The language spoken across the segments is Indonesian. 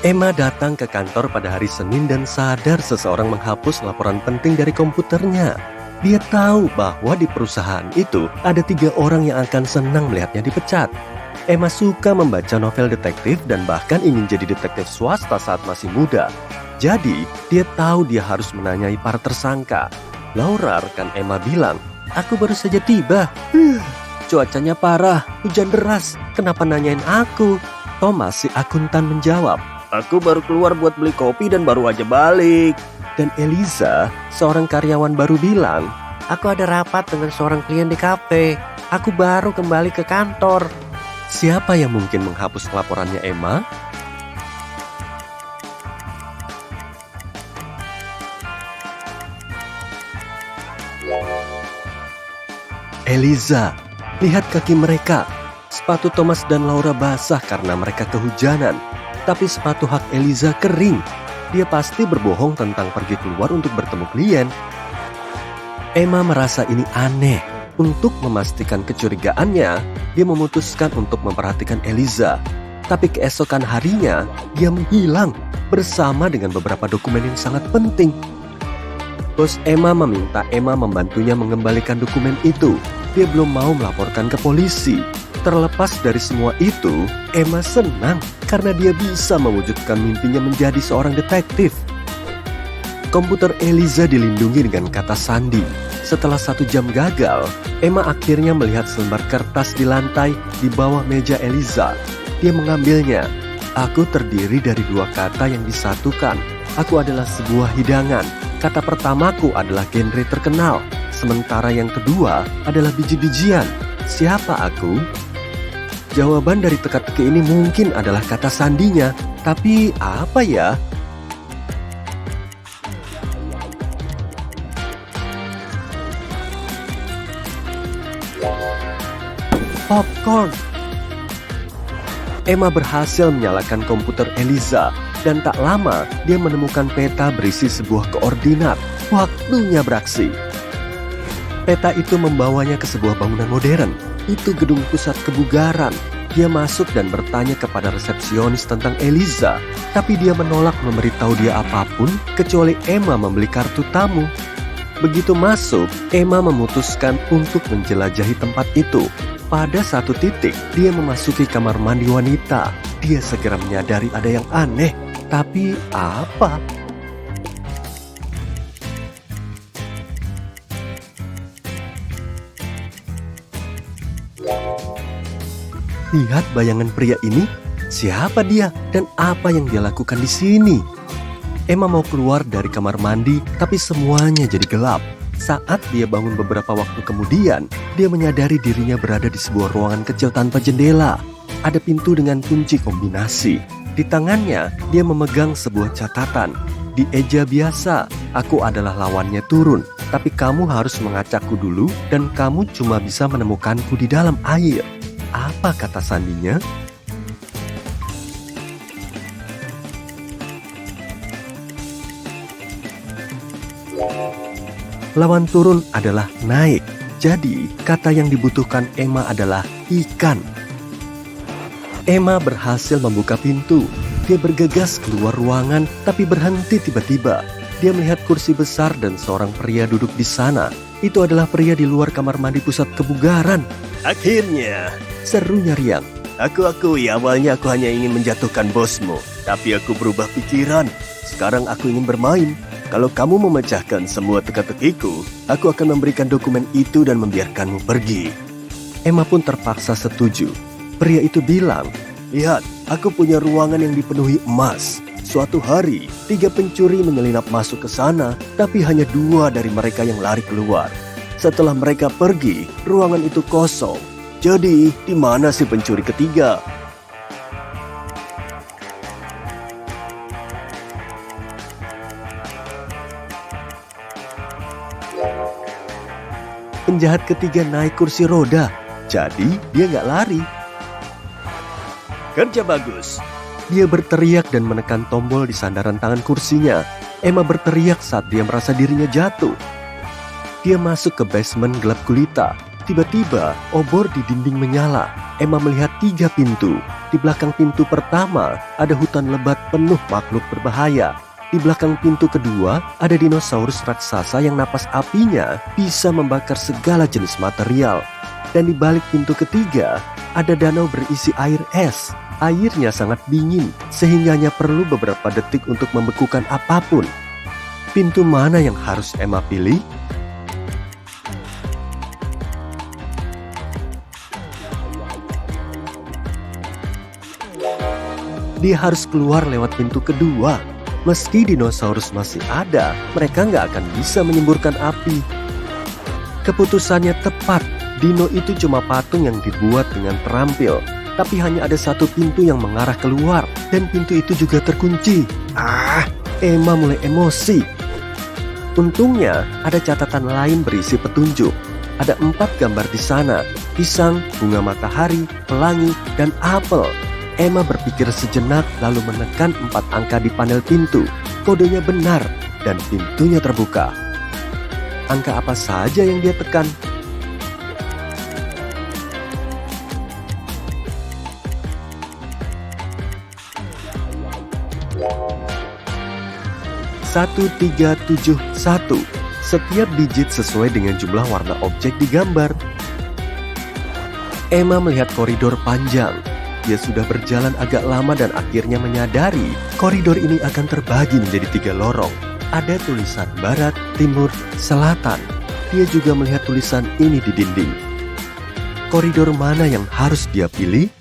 Emma datang ke kantor pada hari Senin dan sadar seseorang menghapus laporan penting dari komputernya. Dia tahu bahwa di perusahaan itu ada 3 orang yang akan senang melihatnya dipecat. Emma suka membaca novel detektif dan bahkan ingin jadi detektif swasta saat masih muda. Jadi, dia tahu dia harus menanyai para tersangka. Laura, rekan Emma, bilang, "Aku baru saja tiba. Cuacanya parah, hujan deras. Kenapa nanyain aku?" Thomas, si akuntan, menjawab, "Aku baru keluar buat beli kopi dan baru aja balik." Dan Eliza, seorang karyawan baru, bilang, "Aku ada rapat dengan seorang klien di kafe. Aku baru kembali ke kantor." Siapa yang mungkin menghapus laporannya Emma? Eliza. Lihat kaki mereka. Sepatu Thomas dan Laura basah karena mereka kehujanan. Tapi sepatu hak Eliza kering. Dia pasti berbohong tentang pergi keluar untuk bertemu klien. Emma merasa ini aneh. Untuk memastikan kecurigaannya, dia memutuskan untuk memperhatikan Eliza. Tapi keesokan harinya, dia menghilang bersama dengan beberapa dokumen yang sangat penting. Bos Emma meminta Emma membantunya mengembalikan dokumen itu. Dia belum mau melaporkan ke polisi. Terlepas dari semua itu, Emma senang karena dia bisa mewujudkan mimpinya menjadi seorang detektif. Komputer Eliza dilindungi dengan kata sandi. Setelah 1 jam gagal, Emma akhirnya melihat selembar kertas di lantai di bawah meja Eliza. Dia mengambilnya. "Aku terdiri dari 2 kata yang disatukan. Aku adalah sebuah hidangan. Kata pertamaku adalah genre terkenal. Sementara yang kedua adalah biji-bijian. Siapa aku?" Jawaban dari teka-teki ini mungkin adalah kata sandinya. Tapi apa ya? Popcorn. Emma berhasil menyalakan komputer Eliza. Dan tak lama dia menemukan peta berisi sebuah koordinat. Waktunya beraksi. Peta itu membawanya ke sebuah bangunan modern. Itu gedung pusat kebugaran. Dia masuk dan bertanya kepada resepsionis tentang Eliza. Tapi dia menolak memberitahu dia apapun kecuali Emma membeli kartu tamu. Begitu masuk, Emma memutuskan untuk menjelajahi tempat itu. Pada satu titik, dia memasuki kamar mandi wanita. Dia segera menyadari ada yang aneh. Tapi apa? Lihat bayangan pria ini. Siapa dia dan apa yang dia lakukan di sini? Emma mau keluar dari kamar mandi, tapi semuanya jadi gelap. Saat dia bangun beberapa waktu kemudian, dia menyadari dirinya berada di sebuah ruangan kecil tanpa jendela. Ada pintu dengan kunci kombinasi. Di tangannya, dia memegang sebuah catatan. Di eja biasa, "Aku adalah lawannya turun, tapi kamu harus mengacakku dulu dan kamu cuma bisa menemukanku di dalam air." Apa kata sandinya? Lawan turun adalah naik. Jadi, kata yang dibutuhkan Emma adalah ikan. Emma berhasil membuka pintu. Dia bergegas keluar ruangan, tapi berhenti tiba-tiba. Dia melihat kursi besar dan seorang pria duduk di sana. Itu adalah pria di luar kamar mandi pusat kebugaran. "Akhirnya," serunya riang. "Aku akui awalnya aku hanya ingin menjatuhkan bosmu. Tapi aku berubah pikiran. Sekarang aku ingin bermain. Kalau kamu memecahkan semua teka-tekiku, aku akan memberikan dokumen itu dan membiarkanmu pergi." Emma pun terpaksa setuju. Pria itu bilang, "Lihat, aku punya ruangan yang dipenuhi emas. Suatu hari, 3 pencuri menyelinap masuk ke sana, tapi hanya 2 dari mereka yang lari keluar. Setelah mereka pergi, ruangan itu kosong. Jadi, di mana si pencuri ketiga?" Penjahat ketiga naik kursi roda, jadi dia nggak lari. "Kerja bagus!" Dia berteriak dan menekan tombol di sandaran tangan kursinya. Emma berteriak saat dia merasa dirinya jatuh. Dia masuk ke basement gelap gulita. Tiba-tiba, obor di dinding menyala. Emma melihat 3 pintu. Di belakang pintu pertama, ada hutan lebat penuh makhluk berbahaya. Di belakang pintu kedua, ada dinosaurus raksasa yang napas apinya bisa membakar segala jenis material. Dan di balik pintu ketiga, ada danau berisi air es. Airnya sangat dingin, sehingga hanya perlu beberapa detik untuk membekukan apapun. Pintu mana yang harus Emma pilih? Dia harus keluar lewat pintu kedua. Meski dinosaurus masih ada, mereka nggak akan bisa menyemburkan api. Keputusannya tepat. Dino itu cuma patung yang dibuat dengan terampil. Tapi hanya ada satu pintu yang mengarah keluar. Dan pintu itu juga terkunci. Emma mulai emosi. Untungnya ada catatan lain berisi petunjuk. Ada 4 gambar di sana. Pisang, bunga matahari, pelangi, dan apel. Emma berpikir sejenak lalu menekan 4 angka di panel pintu. Kodenya benar dan pintunya terbuka. Angka apa saja yang dia tekan? Satu, 3, 7, 1. Setiap digit sesuai dengan jumlah warna objek di gambar. Emma melihat koridor panjang. Dia sudah berjalan agak lama dan akhirnya menyadari koridor ini akan terbagi menjadi 3 lorong. Ada tulisan barat, timur, selatan. Dia juga melihat tulisan ini di dinding. Koridor mana yang harus dia pilih?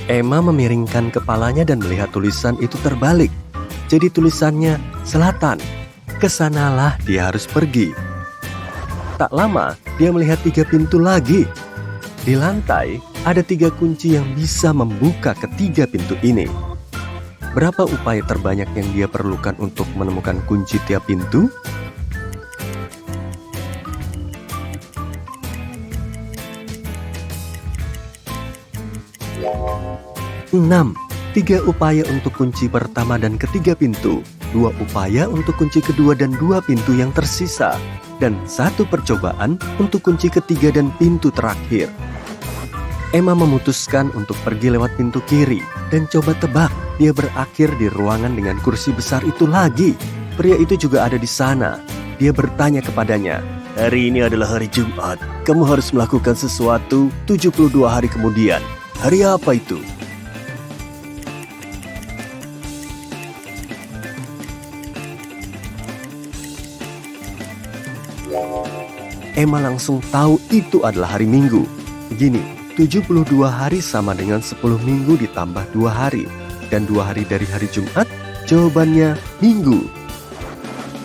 Emma memiringkan kepalanya dan melihat tulisan itu terbalik. Jadi tulisannya selatan. Kesanalah dia harus pergi. Tak lama, dia melihat 3 pintu lagi. Di lantai, ada 3 kunci yang bisa membuka ketiga pintu ini. Berapa upaya terbanyak yang dia perlukan untuk menemukan kunci tiap pintu? 6. 3 upaya untuk kunci pertama dan ketiga pintu. 2 upaya untuk kunci kedua dan 2 pintu yang tersisa. Dan 1 percobaan untuk kunci ketiga dan pintu terakhir. Emma memutuskan untuk pergi lewat pintu kiri. Dan coba tebak, dia berakhir di ruangan dengan kursi besar itu lagi. Pria itu juga ada di sana. Dia bertanya kepadanya, "Hari ini adalah hari Jumat. Kamu harus melakukan sesuatu 72 hari kemudian. Hari apa itu?" Emma langsung tahu itu adalah hari Minggu. Begini, 72 hari sama dengan 10 minggu ditambah 2 hari. Dan 2 hari dari hari Jumat, jawabannya Minggu.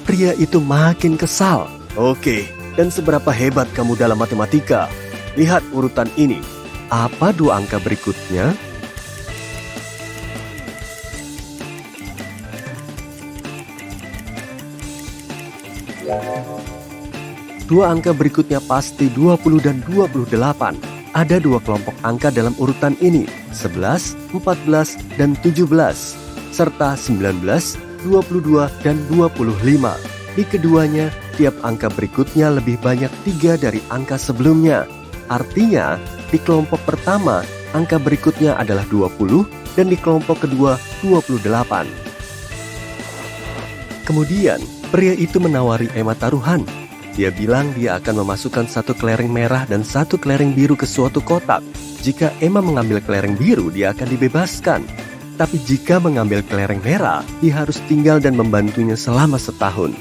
Pria itu makin kesal. "Oke, dan seberapa hebat kamu dalam matematika? Lihat urutan ini. Apa 2 angka berikutnya?" Dua angka berikutnya pasti 20 dan 28. Ada 2 kelompok angka dalam urutan ini, 11, 14, dan 17. Serta 19, 22, dan 25. Di keduanya, tiap angka berikutnya lebih banyak 3 dari angka sebelumnya. Artinya, di kelompok pertama, angka berikutnya adalah 20, dan di kelompok kedua, 28. Kemudian, pria itu menawari Emma taruhan. Dia bilang dia akan memasukkan 1 kelereng merah dan 1 kelereng biru ke suatu kotak. Jika Emma mengambil kelereng biru, dia akan dibebaskan. Tapi jika mengambil kelereng merah, dia harus tinggal dan membantunya selama setahun.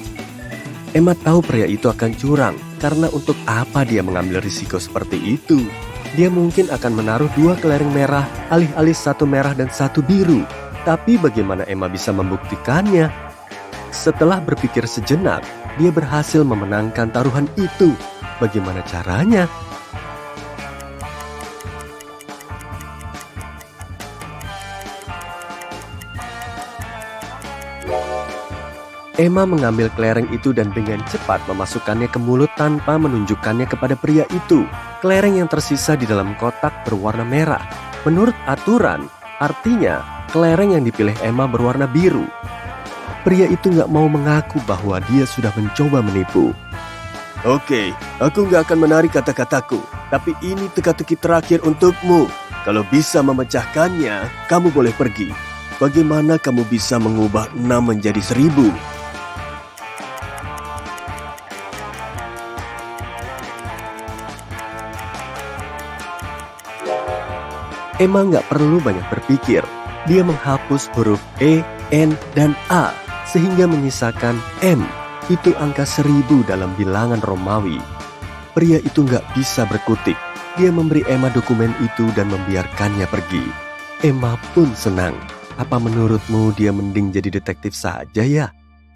Emma tahu pria itu akan curang, karena untuk apa dia mengambil risiko seperti itu? Dia mungkin akan menaruh 2 kelereng merah, alih-alih 1 merah dan 1 biru. Tapi bagaimana Emma bisa membuktikannya? Setelah berpikir sejenak, dia berhasil memenangkan taruhan itu. Bagaimana caranya? Emma mengambil kelereng itu dan dengan cepat memasukkannya ke mulut tanpa menunjukkannya kepada pria itu. Kelereng yang tersisa di dalam kotak berwarna merah. Menurut aturan, Artinya, kelereng yang dipilih Emma berwarna biru. Pria itu nggak mau mengaku bahwa dia sudah mencoba menipu. Oke, aku nggak akan menarik kata-kataku, tapi ini teka-teki terakhir untukmu. Kalau bisa memecahkannya, kamu boleh pergi. Bagaimana kamu bisa mengubah 6 menjadi 1000? Emma nggak perlu banyak berpikir. Dia menghapus huruf E, N, dan A, sehingga menyisakan M. Itu angka 1000 dalam bilangan Romawi. Pria itu nggak bisa berkutik. Dia memberi Emma dokumen itu dan membiarkannya pergi. Emma pun senang. Apa menurutmu dia mending jadi detektif saja ya?